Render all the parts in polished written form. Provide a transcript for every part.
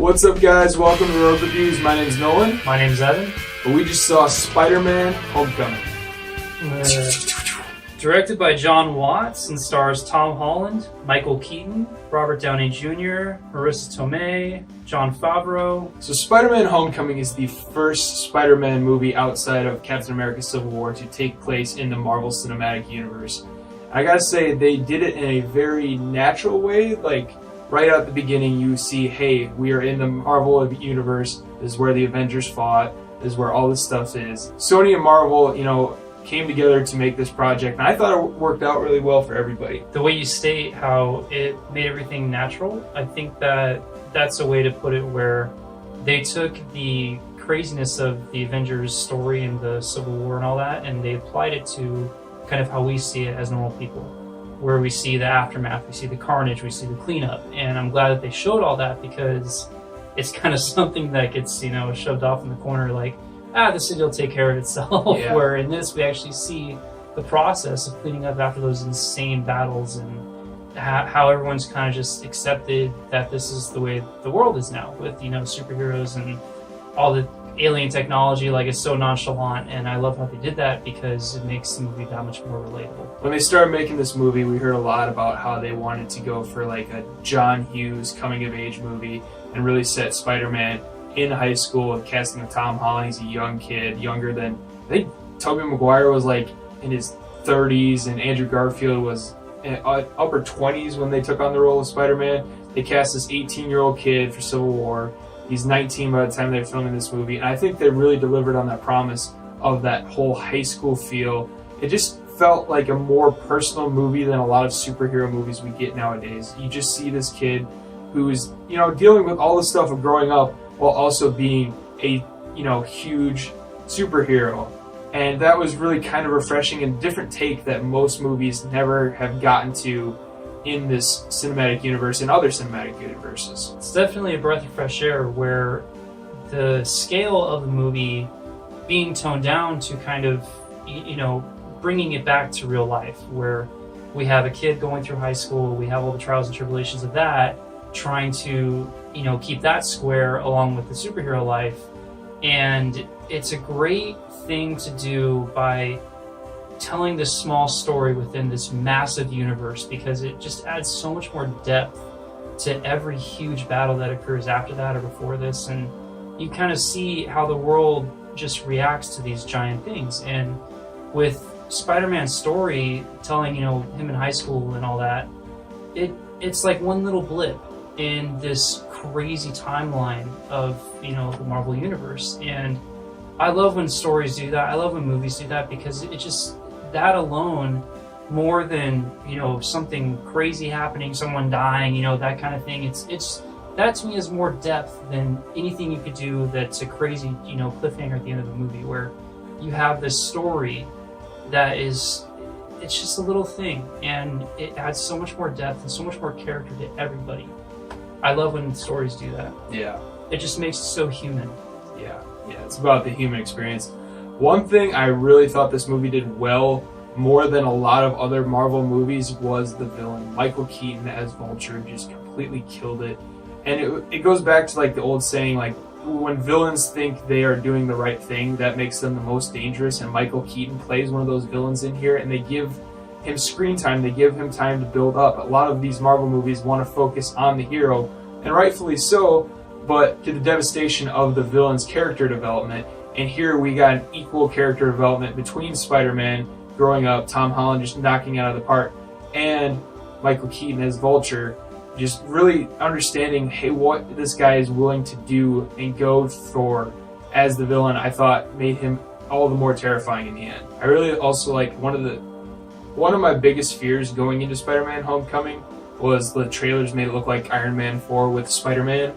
What's up, guys? Welcome to Road Reviews. My name's Nolan. My name's Evan. We just saw Spider-Man Homecoming. Directed by John Watts and stars Tom Holland, Michael Keaton, Robert Downey Jr., Marissa Tomei, Jon Favreau. So Spider-Man Homecoming is the first Spider-Man movie outside of Captain America Civil War to take place in the Marvel Cinematic Universe. I gotta say, they did it in a very natural way. Like, right out the beginning, you see, hey, we are in the Marvel Universe. This is where the Avengers fought. This is where all this stuff is. Sony and Marvel, came together to make this project, and I thought it worked out really well for everybody. The way you state how it made everything natural, I think that that's a way to put it, where they took the craziness of the Avengers story and the Civil War and all that, and they applied it to kind of how we see it as normal people, where we see the aftermath, we see the carnage, we see the cleanup. And I'm glad that they showed all that, because it's kind of something that gets, shoved off in the corner like, the city will take care of itself. Yeah. Where in this, we actually see the process of cleaning up after those insane battles, and how everyone's kind of just accepted that this is the way the world is now, with, superheroes and all the alien technology. Like, it's so nonchalant, and I love how they did that, because it makes the movie that much more relatable. When they started making this movie, we heard a lot about how they wanted to go for like a John Hughes coming-of-age movie and really set Spider-Man in high school, with casting of Tom Holland. He's a young kid, younger than, I think Tobey Maguire was like in his 30s, and Andrew Garfield was in upper 20s when they took on the role of Spider-Man. They cast this 18-year-old kid for Civil War. He's 19 by the time they're filming this movie, and I think they really delivered on that promise of that whole high school feel. It just felt like a more personal movie than a lot of superhero movies we get nowadays. You just see this kid who's, dealing with all the stuff of growing up while also being a, huge superhero. And that was really kind of refreshing and different take that most movies never have gotten to in this cinematic universe and other cinematic universes. It's definitely a breath of fresh air, where the scale of the movie being toned down to kind of, bringing it back to real life, where we have a kid going through high school, we have all the trials and tribulations of that, trying to, keep that square along with the superhero life. And it's a great thing to do by telling this small story within this massive universe, because it just adds so much more depth to every huge battle that occurs after that or before this. And you kind of see how the world just reacts to these giant things. And with Spider-Man's story, telling, him in high school and all that, it's like one little blip in this crazy timeline of, the Marvel Universe. And I love when stories do that. I love when movies do that, because it just, that alone, more than, something crazy happening, someone dying, that kind of thing, it's that to me is more depth than anything you could do that's a crazy, cliffhanger at the end of the movie, where you have this story that is, it's just a little thing, and it adds so much more depth and so much more character to everybody. I love when stories do that. Yeah. It just makes it so human. Yeah, it's about the human experience. One thing I really thought this movie did well, more than a lot of other Marvel movies, was the villain. Michael Keaton as Vulture just completely killed it. And it goes back to like the old saying, like, when villains think they are doing the right thing, that makes them the most dangerous. And Michael Keaton plays one of those villains in here, and they give him screen time, they give him time to build up. A lot of these Marvel movies want to focus on the hero, and rightfully so, but to the devastation of the villain's character development. And here we got an equal character development between Spider-Man growing up, Tom Holland just knocking it out of the park, and Michael Keaton as Vulture, just really understanding, hey, what this guy is willing to do and go for as the villain, I thought made him all the more terrifying in the end. I really also like one of my biggest fears going into Spider-Man Homecoming was the trailers made it look like Iron Man 4 with Spider-Man,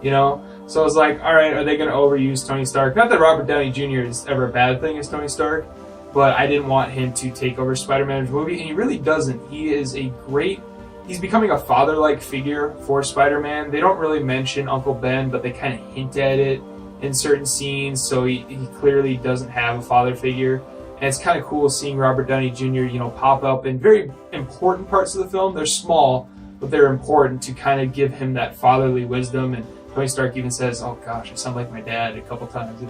So I was like, all right, are they going to overuse Tony Stark? Not that Robert Downey Jr. is ever a bad thing as Tony Stark, but I didn't want him to take over Spider-Man's movie, and he really doesn't. He is he's becoming a father-like figure for Spider-Man. They don't really mention Uncle Ben, but they kind of hint at it in certain scenes, so he clearly doesn't have a father figure. And it's kind of cool seeing Robert Downey Jr., pop up in very important parts of the film. They're small, but they're important to kind of give him that fatherly wisdom and Tony Stark even says, "Oh gosh, I sound like my dad" a couple times. And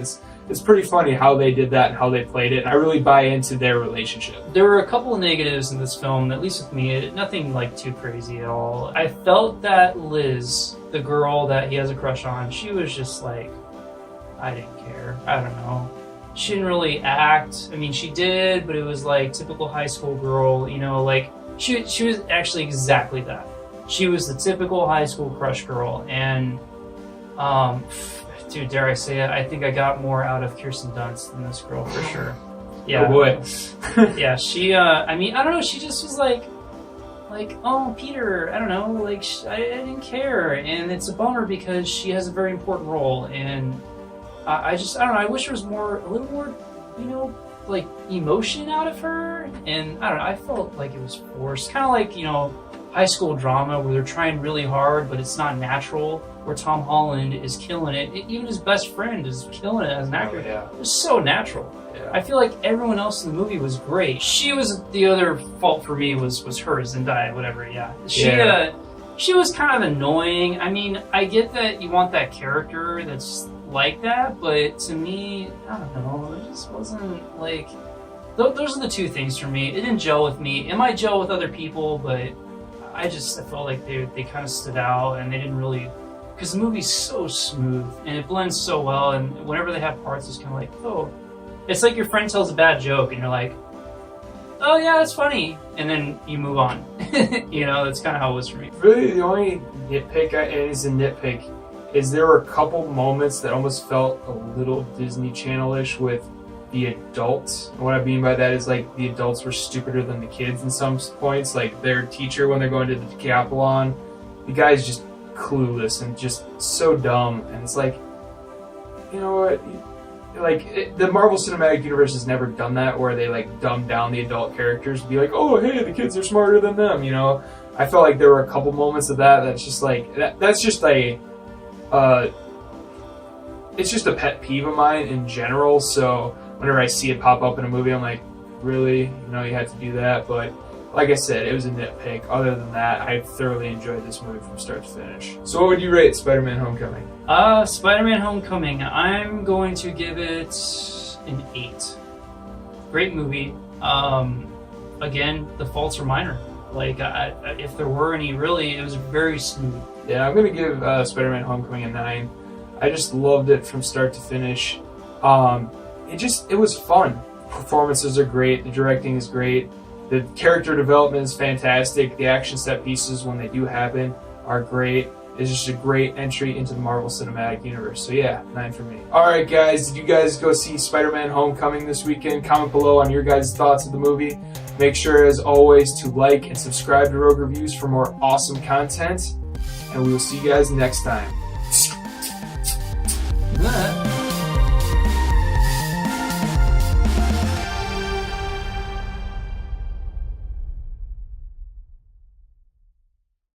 it's pretty funny how they did that and how they played it. And I really buy into their relationship. There were a couple of negatives in this film, at least with me. Nothing like too crazy at all. I felt that Liz, the girl that he has a crush on, she was just like, I didn't care. I don't know. She didn't really act. I mean, she did, but it was like typical high school girl. You know, like she was actually exactly that. She was the typical high school crush girl, and dude, dare I say it, I think I got more out of Kirsten Dunst than this girl for sure. Yeah. Oh boy. Yeah, she, I mean, I don't know, she just was like, oh, Peter, I don't know, like, I didn't care, and it's a bummer because she has a very important role, and I don't know, I wish there was a little more, you know, like, emotion out of her, and I don't know, I felt like it was forced, kind of like, you know, high school drama where they're trying really hard, but it's not natural, where Tom Holland is killing it. Even his best friend is killing it as an actor. Oh, yeah. It was so natural. Yeah. I feel like everyone else in the movie was great. She was the other fault for me was her, Zendaya, whatever. Yeah, she was kind of annoying. I mean, I get that you want that character that's like that, but to me, I don't know. It just wasn't like. Those are the two things for me. It didn't gel with me. It might gel with other people, but I felt like they kind of stood out and they didn't really. Because the movie's so smooth and it blends so well, and whenever they have parts, it's kind of like, oh, it's like your friend tells a bad joke and you're like, oh yeah, that's funny, and then you move on. You know, that's kind of how it was for me. Really, the only nitpick, and it's a nitpick, is there were a couple moments that almost felt a little Disney Channel-ish with the adults. And what I mean by that is like the adults were stupider than the kids in some points. Like their teacher when they're going to the decathlon, the guy's just clueless and just so dumb, and it's like, you know what, like the Marvel Cinematic Universe has never done that where they like dumb down the adult characters and be like, oh hey, the kids are smarter than them, you know. I felt like there were a couple moments of that's just like that's just a it's just a pet peeve of mine in general. So whenever I see it pop up in a movie, I'm like, really, you know, you had to do that. But like I said, it was a nitpick. Other than that, I thoroughly enjoyed this movie from start to finish. So what would you rate Spider-Man Homecoming? Spider-Man Homecoming, I'm going to give it an 8. Great movie. Again, the faults are minor. Like, if there were any, really, it was very smooth. Yeah, I'm going to give Spider-Man Homecoming a 9. I just loved it from start to finish. It was fun. Performances are great. The directing is great. The character development is fantastic. The action set pieces, when they do happen, are great. It's just a great entry into the Marvel Cinematic Universe. So yeah, 9 for me. Alright guys, did you guys go see Spider-Man Homecoming this weekend? Comment below on your guys' thoughts of the movie. Make sure, as always, to like and subscribe to Rogue Reviews for more awesome content. And we will see you guys next time.